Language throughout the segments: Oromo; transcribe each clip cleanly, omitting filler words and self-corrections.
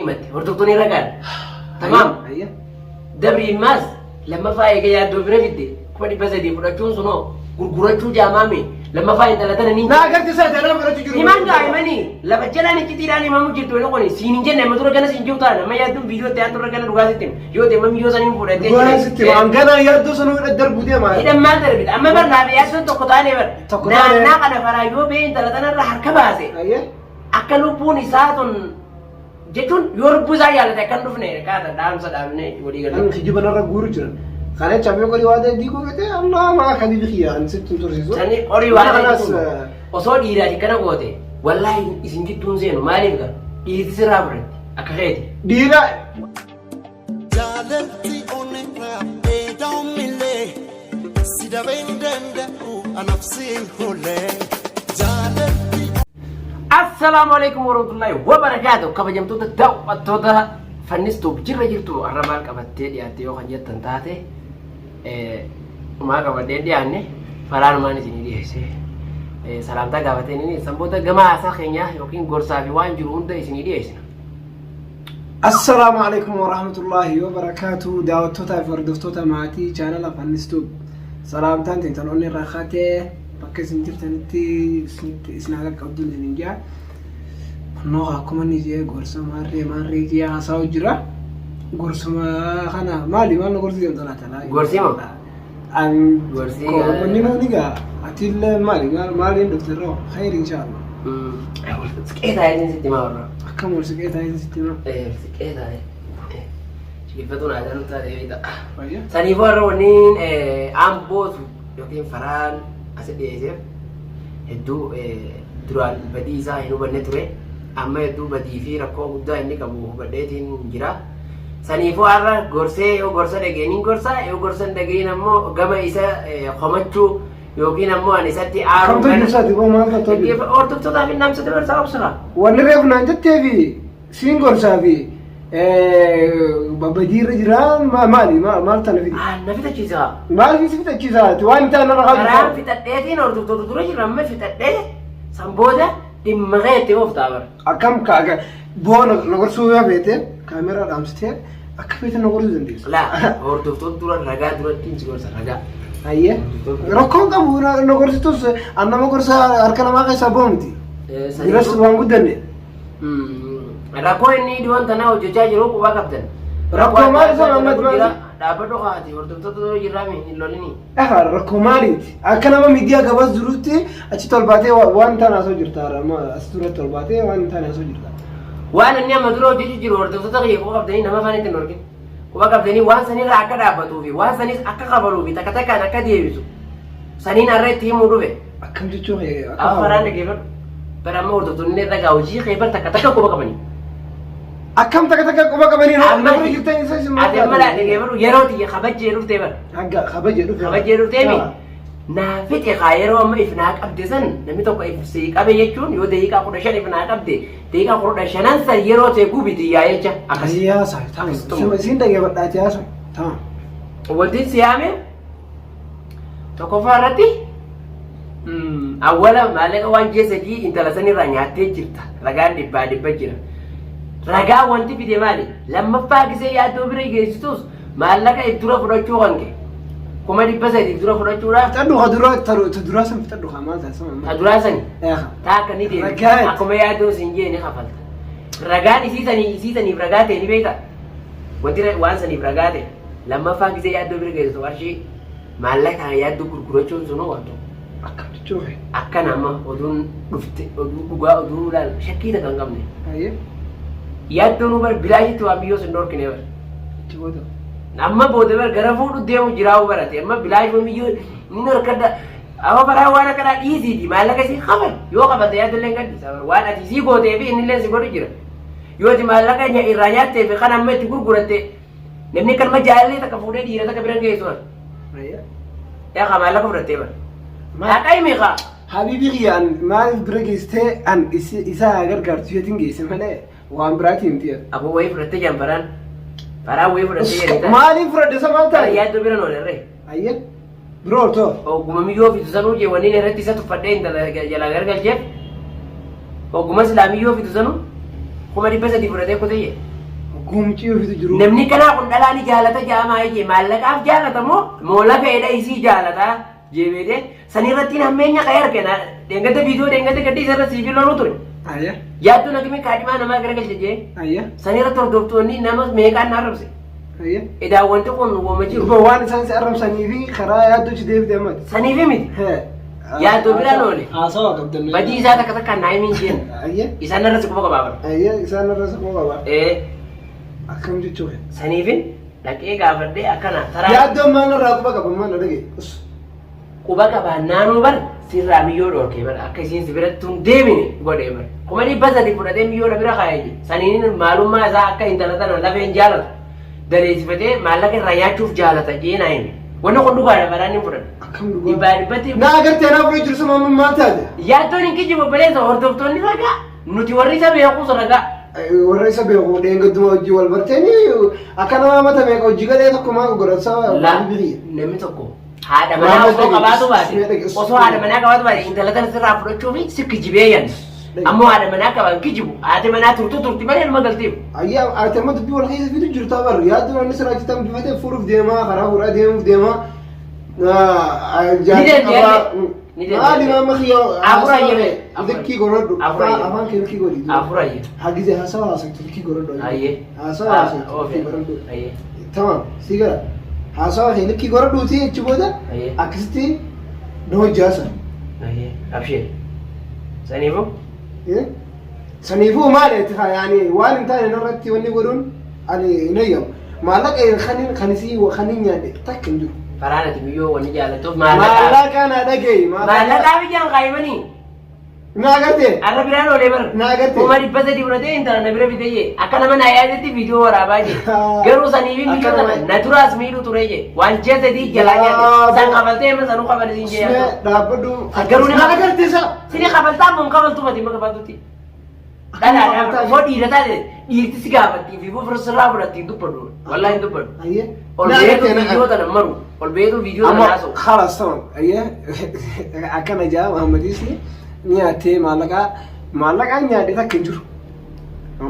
مت هردوتوني رجال تمام دبري الماس لما فاي جاي يدو بريفيدي كودي بزدي فرجون سنو غرغرتو جامامي لما فاي دلتنا ني نا قلت ساعه انا فرجو جرو ايمان دايماني لما جلاني كتيراني مامو جيتو لقوني سينجن ما درو كان سينجو تانا ما يدو فيديو تياترو كان رغاسيتم يو تيم ميو سانين فودي رغاسيتم انغنا يدو سنو يدر بودي ما اذا ما دربت اما برنا بياسو تقطاني بر نا كان فرايو بين دلتنا رح كباسي ايه اكلو بوني ساتون جتون يوربوزا يالته كان دفنه كاتا دام سدامنه ودي انا خجبنا رغورو جرا خالد شاميو قولي واده ديكو بيته الله ما خبيبي خيا ان ست تورسيسو سني قولي واده وصو ديراجي كنا غوته والله اسين جدون زينو ماليفغا ايدي سرابرت اكخيتي ديرا جالتي اونيكرا ايدوميلي سيدا بيندند انفسي هولي جالتي السلام عليكم ورحمة الله وبركاته كيف جمتوا التوبة فنستو بجرة جرتو الرمال كبتة دياتي وخنجت تنتاتي ما كبتة دياني فلان ما نسيني ديسي سلامتا كبتة نيني سمبوتا جماعة سخينيا يوكين غورسا في وان جرون ده يسيني ديسي السلام عليكم ورحمة الله وبركاته دعوتوتا فردفتوتا معتي channel فنستو سلامتا تنتظروني راخاتي bakka jirtanitti isnaaga qabduun ninjaa noo akkuma ni jee gorsa maarree jee haasawu jira gorsuma kana maali maal gorsi jedhamtu laata gorsima an gorsi ni no niga atil maali doktorro khair inshallah سكيتا هاي ستيما ورا akkam wal siqeeta hin sittima سكيتا هاي شيفتون على نتا ديدا wayya ساني فور ونين امبوس يوكين فران أسديسه هدو دران بديزا هنو بنتره أما هدو بدي في ركوع قدا إني كابو بديتين جرا سنيفو أرا غرسة يو غرسة دعينين غرسة يو غرسة دعين أمو غما إسا خمسة يوكين أمو أنيساتي آرو كم تجلس هذه هو ما تطبي كيف أردت تدا في النام ستر غرسة أبصرا ولا ريف نانجت تبي سين غرسة في بابدير جرام ما تنفي نفيت كذا ما في سفت كذا وانت انا كلام رغب في تديتين أردت تدرج رمى في تديه سامبودا دمغة تيوف تابر akam kaga bon nogor suya bete kamera ramste akbete nogor zendis لا أردت تدرج رجع درج تيجي غرسة رجع ayye rokon ka bura nogor situs anna nogor sa arkana ma kaysa bomti diras wangu danne Rakoo inni diwan tanaa hojjechaa jiru quba qabdan. Rakkoo maal isa Muhammad maal? Dhaabbadhu qaati hordoftoota jirraami hin lolini. Rakkoo maaliiti? Akka nama miidiyaa gabas jirutti achi tolbaatee waan tanaa soo jirta as ture tolbaatee waan tanaa soo jirta. Waan inni amma dura hojjechuu jiru hordoftoota kiyya quba qabdanii nama afaanitti hin horgin. Quba qabdanii waan sanirraa akka dhaabbatuu fi waan sanis akka qabaluu fi takka takkaan akka deebisu saniin har'a itti himuu dhufe. Akkam jechuun Afaraan dhageeffadhu. Bara amma hordoftoonni irra gaa hojii keebar takka takka quba qabanii. akkam takka quba qabanii nama jirtan isa simma ate mala dhageeffadhu yeroo tiyya kabajjee dhuftee bara. hanga kabajee dhufe kabajjee dhuftee mi naafite kaa yeroo amma ifnaa qabde san namni tokko ifsii qabe jechuun yoo daqiiqaa 15 ifnaa qabde daqiiqaa 15 san yeroo ta'e gubiti yaa jecha akkasii siyaasa tamam siin dhageeffadhaa siyaasa tamam wanti siyaame tokkoffaa irratti awwala maallaqa waan jeesadii intala sanirraa nyaattee jirta ragaan dhibbaa jira ragaa wanti fide maali lammaffaa gisee yaaddoo bira geessitus maallaqa iddura fudhachuu hanqe kuma 300 dura fudhachuudhaaf tadura san fitadhu maal taasifama taduraa sani taa akka ni deemi akkuma yaaddoo sin jee ni kafalta ragaan isiisaniif ragaa ta'e ni beekta wanti waan saniif ragaa ta'e lammaffaa gisee yaaddoo bira geessitu warshii maallaqa yaaddoo gurgurachuun sunoo wanto akkam jechuun akka nama oduun dhufte oduu dhugaa oduu laal shakkii takka hin qabne yaaddoo nu bar bilaayitti waan biyyoo sin dhorkine bar jiboota amma booda bar gara fuudhu deemu jiraa'u barate amma bilaayi biyyoo inni harkadda amma baraa waan akkanaa dhiisiiti maallaqa isii qabal yoo qabate yaaddolleen gaddisa bar waan ati isii gootee fi innillee si godhu jira yoo ati maallaqa irraa nyaattee fi kan amma itti gurguratte namni kalma jaalallee takka fuudhee dhiira takka biran geessu bar yaa maallaqa fudhattee bar Makai mika. Habibi kian maal bira geessitee an isa gargaartu yeetiin geesse malee waan biraatiin miti. Abu wayii fudhattee jambaraan. Faraa wayii fudhattee jedhita. Maaliif fudhatte sabaa ta'a? Yaaddoo bira noolerre. Ayye. Biroo too. Ogguma miyyoo fitu sanuu jee waniin irratti isa tuffadhee intala jalaa gargalcheef. Ogguma islaamiyyoo fitu sanuu kuma 300 fudhatee kutee jee. Gumcii ofiitu jiru. Namni kanaa kun dhalaani jaalata jaamaa jee maallaqaaf jaalata moo lafa edha isii jaalata jeebede sanirratti nammeenya qayar kenna dengate biidoo dengate gaddi isarra sibiiloo ture. Ayya. Yaaddu nakimi kaadhimaa namaa garagalche jee. Ayya. Sanirratti hordoftoonni nama meeqaan arrabse. Ayya. Edaa wanti kun uumama jiru. Dhuba waan isaan si arrabsanii fi karaa yaaddoo ci deebite ammati. Saniifi miti. Yaaddoo biraan oole. Haasawa qabdan. Badii isaa takka takkaan naa himin jeen. Ayya. Isaan irra si quba qabaafara. Ayya isaan irra si quba qabaa. Akkam jechuudha. Saniifin dhaqee gaafadhee akkana taraa. Yaaddoon maal irraa quba qaba maal dhagee. Quba qabaa naannoo bar sirraa miyyoo dhoorkee bar akka isiin si biratti tun deemine godhee bar. Kuma dhibba sadi fudhatee miyyoo na bira kaayee jee. Saniin maalummaa isaa akka intala tana lafeen jaalatu. Daleessifatee maallaqa irraa nyaachuuf jaalata jee naa hime. Wanni kun dhugaadha baraan hin fudhatu. Akkam dhugaa. Dhibbaa dhibbatti. Na agartee naaf fudhachuu jirtu maamma maal taate? Yaaddoon hin kijjibu baleessa hordoftoonni ragaa. Nuti warri isa beekus ragaa. Warra isa beeku dheengadduma hojii wal barteeni akka nama mata meeqa hojii galee tokko maa godhatsaa waan birii. Namni tokko haadha manaa osoo qabaatu baate osoo haadha manaa qabaatu baate intala tana sirraa fudhachuu fi si kijibee yan. Ammoo haadha manaa qaban kijibu haati manaa turti malee ilma galteef. Ayyaa ati amma dubbii wal keessa fidu jirtaa bar yaaddu wanni sirraa jitan bifatee furuuf deemaa karaa fuudhaa deemuuf deemaa. Maali maama kiyoo afurayyee likkii godhadhu afaan kee likkii godhi. Afurayyee. Hagizee haasawa haasawtu likkii godhadhu. Ayyee. Haasawa haasawtu likkii godhadhu. Ayyee. Tamam si gara haasawa kee likkii godhadhuuti achi booda akkasitti na hojjaasa. Ayyee. Abshee. Saniifuu? Saniifuu maali yaani waan hin taane irratti wanni godhuun ani hin ayyamu. Maallaqa kanisii nyaadhe takka hin jiru. Faraanati biyyoo wanni jaalatuuf maallaqa na dhagaye maallaqaa biyyaan qaayimanii. Na agartee? Arra biraan oolee bara. Na agartee? Kuma dhibba sadii fudhatee intala na bira bitee jee akka nama naa yaadetti viidiyoo waraabaa jee. Garuu saniifi miidhuu tana na duraas miidhuu ture jee. Waan jee sadii jalaa nyaate. San qabaltee amma sanuu qabalisiin jee yaaddu. Dhaabbadhu. Garuu na agartee sa? Sini qabaltaa mun qabaltu mati maka baatutti. Dhalaadhaa foo dhiira taate dhiirti si gaafatti fi sirraa fudhatti hin dubbadhu. Wallaa hin dubbadhu. Ayyee. Ol beetu viidiyoo tana maru. Ol beetu viidiyoo tana haasa'u. Khalas tamam. Ayyee akkana jaa Muhammadiis nyaatee maallaqaan nyaadhe takka hin jiru.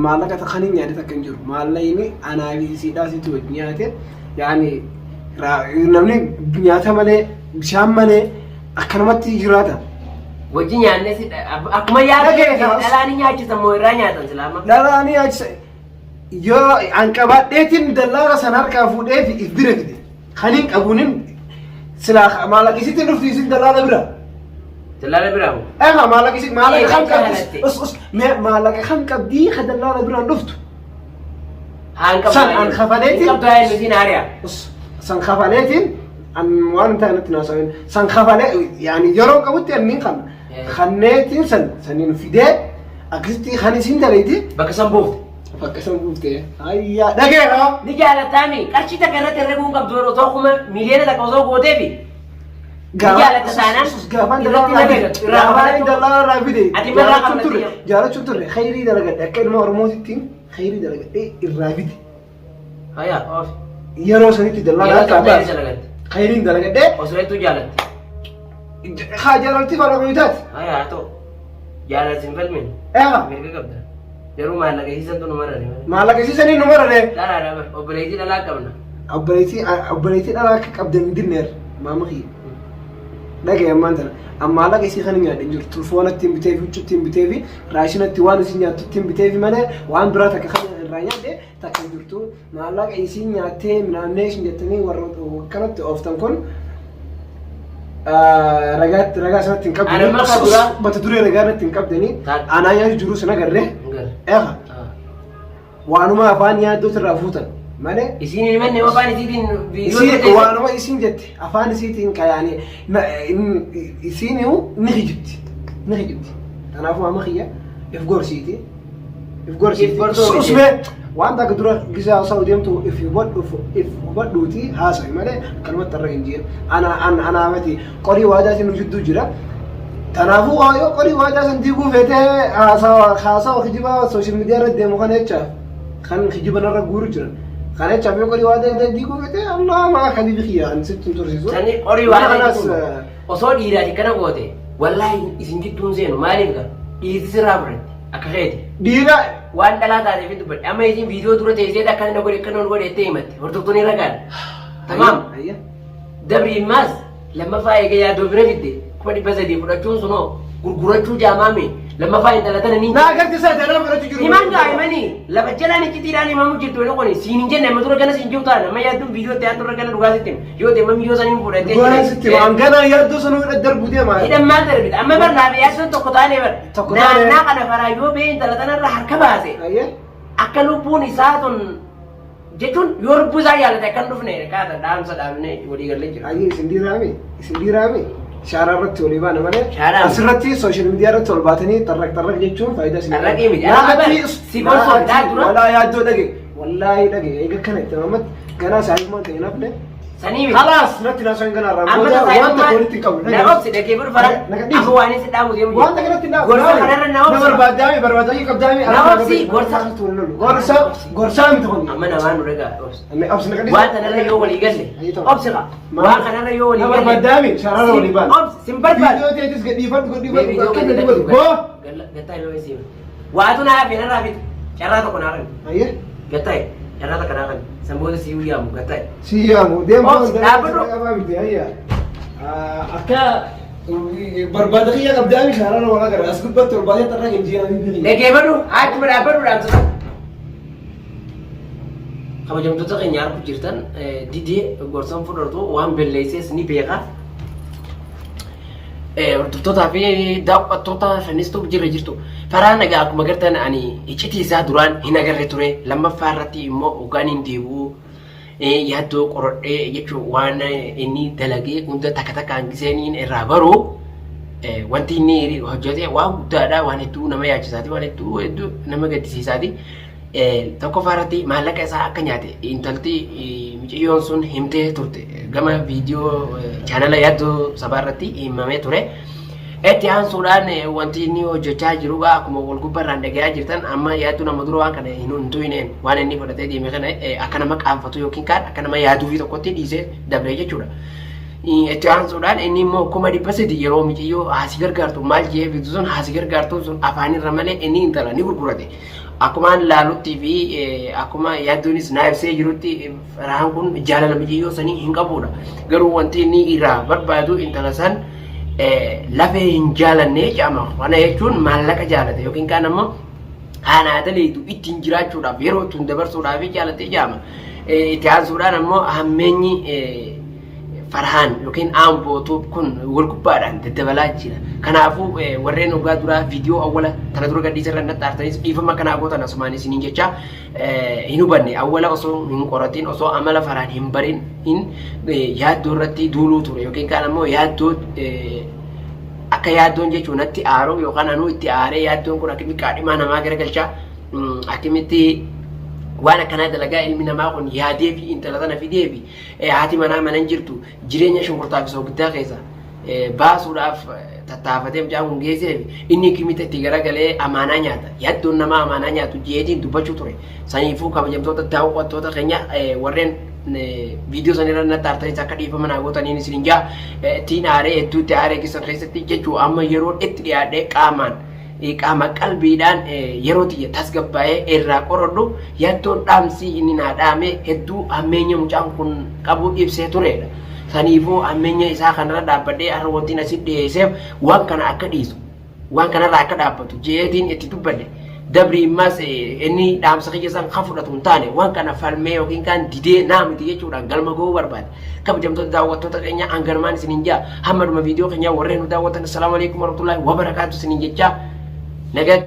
Maallaqa takkan hin nyaadhe takka hin jiru. Maallaqni anaa fi siidhaa sitti wajjin nyaate yaani namni nyaata malee bishaan malee akkanumatti jiraata. Wajjin nyaanne si akkuma yaada dhalaanii nyaachisan moo irraa nyaatan silaama? Dhalaanii nyaachisan yoo an qabaadheetiin dallaala san harkaa fuudhee fi if bira fide. Kan hin qabuunin silaa maallaqisitti dhufti isin dallaala bira. Dallaala biraa moo? Maallaqa kan qabdi maallaqa kan qabdii ka dallaala biraan dhuftu. San kafaleetiin. Qabdu haa inni siin haariyaa. San kafaleetiin an waan ta'e natti naasawin san kafalee yaani yeroo qabutti anniin kan kanneetiin saniin fidee akkasitti kan isin daleeti. Bakka san buufte. Bakka san buufte. Ayyaa dhageera. Ni jaalataami qarshii takka irratti herreguun qabdu yeroo ta'u kuma miliyoona takka osoo gootee fi. Jaalata taanaan gaafaan dallaa irraa fide ati marraa qabatti jaalachuun turre khayrii dalagadhe akka ilma Oromootittiin khayrii dalagadhe irraa fide. Hayaa oof. Yeroo sanitti dallaa akka baas khayriin dalagadhe osoo hedduu jaalatti. Haa jaalalti fara qoyitaati. Hayaa ta'u jaalatti hin falmin. Mirga qabda. Yeroo maallaqa isiisan tu numarrane. Maallaqa isiisanii numarrane. Dhalaadha bar obboleettii dhalaa qabna. Obboleettii dhalaa akka qabdan hin dinneer maama kiyya. Dhagee ammaan tana maallaqa isii kan nyaadhe jiru turfoonatti hin bitee fi huccuutti hin bitee fi raashinatti waan isin nyaattutti hin bitee fi malee waan biraa takka kan irraa nyaadhe takka hin jirtu maallaqa isii nyaattee naannee isin jettanii warra kanatti ooftan kun ragaa sanatti hin qabdanii mata duree ragaa irratti hin qabdanii aanaa nyaatu jiru sana agarree waanuma afaan yaaddootu irraa fuutan. Malee isin ilma nama afaan isiitiin viidiyoo waanuma isin jette afaan isiitiin kayaanii isin ni hijibti. Kanaafuu amma kiyya if gorsiiti. Usmee waan takka dura gisaa haasa'u deemtu if hubadhuuti haasa'i malee kalmatti irra hin jiru. Anaa miti qorii waadaatiin nu jidduu jira. Kanaafuu yoo qorii waadaa san diiguu feetee haasawa kijibaa sooshaal miidiyaa irratti deemu kana jecha kan kijiban irra guuru jiran. Karena capek kau diwada di ku kete Allah mah kali bikian situ tursisu. Sani ori wada itu. Osoo dhiiraa kana goote wallahi isin gidduun seenu maaliif ga dhiirti sirraa fudhatti akka keeti. Dhiira waan dhalaa taatee fi dubbadhe amma isin viidiyoo dura teessee akka inni godhe kan godhe itti himatti hordoftoonni ragaan tamaam dabri immaas lammaffaa eegee yaadoo bira fidde 300 fudhachuun sunoo gurgurachuu jaamaame lammaffaa intalatan ni naa agarti isaa ta'e nama fudhachuu jiru himan daa'imanii lafa jalaan iccitiidhaan himamu jirtu yoo qoni siin hin jenne amma dura gana siin jiru taana amma yaadduun viidiyoo ta'e dura gana dhugaa sitti yoo ta'e amma viidiyoo saniin fudhatee dhugaa sitti waan gana yaaddoo sanuu darbu deema hidhan maal darbita amma bar naaf yaaddoon tokko taanee bar naannaa kana faraa yoo bee intalatan irra harka baase akka lubbuun isaa tun jechuun yoo lubbuu isaa yaallate akkan dhufne kaata dhaamsa dhaabne walii galee jira ayyee isin diiraame shaaraa irratti olii baana malee asirratti sooshaal miidiyaa irratti ol baatanii xarraq jechuun faayidaa isin xarraqii miti si borsoo daa dura walaa yaaddoo dhage wallaahi dhage eega kana itti mamatti ganaa saayimmaan ta'e nafne sanii miti khalaas natti naasoo hin ganaa amma raamota wanta koolitti hin qabu na obsi dhagee bira fara amma waan isin dhaamu deemu wanta kanatti hin dhaamu gorsa kanarra na obsi barbaadaami qabdaami na obsi gorsaa miti kun amma namaan nu dhagaa obsi na waan kanarra yoo walii galle obsi qa waan kanarra yoo walii galle barbaadaami shaarara walii baana obsi sin barbaad viidiyoo teetis gadhiifadhu akka gadi godhu boo gattaa yoo isiin waatu naa hafe narraa fitu carraa tokko naa kan ayyee gattaa carraa takka naa kan sanboota si yaamu gattaa si yaamu deemu dhaabbadhu qabaa miti ayyaa akka barbaada kiyya qabdaami shaarara walaa gara as gubbatti ol baatee xarraa hin jiran dhageeffadhu achuma dhaabbadhu dhaamsata kabajamtoota keenya harku jirtan didee gorsan fudhatu waan belleessees ni beeka hordoftootaa fi daawwattoota fanistuuf jirtu faraan egaa akkuma gartan ani iccitii isaa duraan hin agarre ture lammaffaa irratti immoo hogaaniin deebi'uu yaaddoo qorodhee jechuun waan inni dalagee hunda takka takka hangiseeniin irraa baru wanti inni hojjete waan guddaadha waan hedduu nama yaachisaati waan hedduu nama gaddisiisaati. Tokkoffaa irratti maallaqa isaa akka nyaate intalti miciyyoon sun himtee turte gama viidiyoo chaanala yaaddoo sabaa irratti himamee ture. Itti aansuudhaan wanti inni hojjechaa jiru akkuma wal gubbaarraan dhagayaa jirtan amma yaadduu nama dura waan kana hin tuhineen waan inni fudhatee deeme kana akka nama qaanfatu yookiin kaan akka nama yaaduu fi tokkotti dhiisee dabree jechuudha. Itti aansuudhaan inni immoo 1,800 yeroo miciyyoo haasi gargaartu maal jee viidiyoo sun haasi gargaartu sun afaanirra malee inni intala ni gurgurate. Akkuma laalutti fi akkuma yaaddoonis naa ibsee jirutti faraan kun jaalala mijiyyoo sanii hin qabudha. Garuu wanti inni irraa barbaadu intala san lafee hin jaalannee jedhama. Kana jechuun maallaqa jaalate yookiin kaan ammoo haanaa daleetu ittiin jiraachuudhaaf yeroo ittiin dabarsuudhaaf jaalatee jedhama. Itti aansuudhaan ammoo hammeenyi farhaan yookiin aambootu kun wal gubbaadhaan daddabalaa jira. Kanaafuu warreen dhugaa duraa viidiyoo awwala tana dura gadhiisa irra naxxaartanis dhiifama kanaa gootan asumaan isiniin jecha hin hubanne awwala osoo hin qoratiin osoo amala farhaan hin barin hin yaaddoo irratti duuluu ture yookiin kaan ammoo yaaddoo akka yaaddoon jechuun natti aaruu yookaan anuu itti aaree yaaddoon kun akkamitti qaadhimaa namaa garagalchaa akkamitti waan akkanaa dalagaa ilmi namaa kun yaadee fi intala sana fidee fi haati manaa manan jirtu jireenya shunkurtaa fi soogiddaa keessa baasuudhaaf tattaafatee mucaan kun geessee inni kimita itti garagalee amaanaa nyaata yaaddoon namaa amaanaa nyaatu jeetiin dubbachuu ture saniifuu kabajamtoota daawwattoota keenya warreen viidiyoo sanirra naxxaartanis akka dhiifama naa gootaniin isin jaa ittiin aaree hedduutti aaree keessatti jechuu amma yeroo itti dhiyaadhee qaamaan qaama qalbiidhaan yeroo tiyya tasgabbaa'ee irraa qorodhu yaaddoon dhaamsii inni naa dhaame hedduu hammeenya mucaan kun qabu ibsee turedha. Saniifuu hammeenya isaa kanarra dhaabbadhee har'a wanti asii dhiyeesseef waan kana akka dhiisu waan kanarraa akka dhaabbatu jeetiin itti dubbadhe dabri immas inni dhaamsa kiyya san kan fudhatu hin taane waan kana falmee yookiin kaan didee naa miti jechuudhaan galma ga'uu barbaade. Kabajamtoota daawwattoota keenya hanganumaan isiniin jaa hammaduma viidiyoo keenya warreen nu daawwatan assalaamu alaikum warahmatullaahi wabarakaatu isiniin jechaa. Nugget.